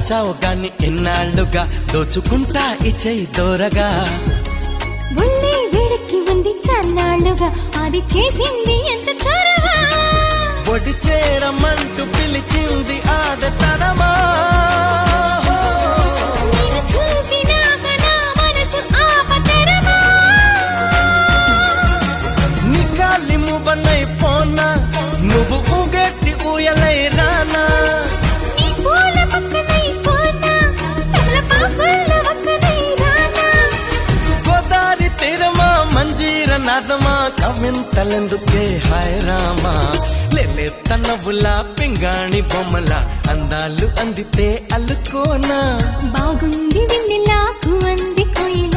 దాచావు గాని ఎన్నాళ్ళుగా దోచుకుంటా ఇచ్చై దూరగా ఒళ్ళే వేడికి ఉంది చన్నాళ్ళుగా అది చేసింది ఎంత చొరవా ఒడి చేరమంటూ పిలిచింది ఆడతనమా నిన్ను చూసినాక నా మనసు ఆపతరమా నీ గాలి మువ్వనైపోనా నువ్వు ఊగెట్టి ఊయలై రానా నీ పూల పక్కనైపోనా తమలపాకుల పక్కనై రానా గోదారి తీరమా మంజీర నాదమా కవింతలెందుకే హాయ్ రామా లేలే తనవులా పింగాణి బొమ్మల అందాలు అందితే అల్లుకోనా బాగుంది వెన్నెలాకు అంది కోయిల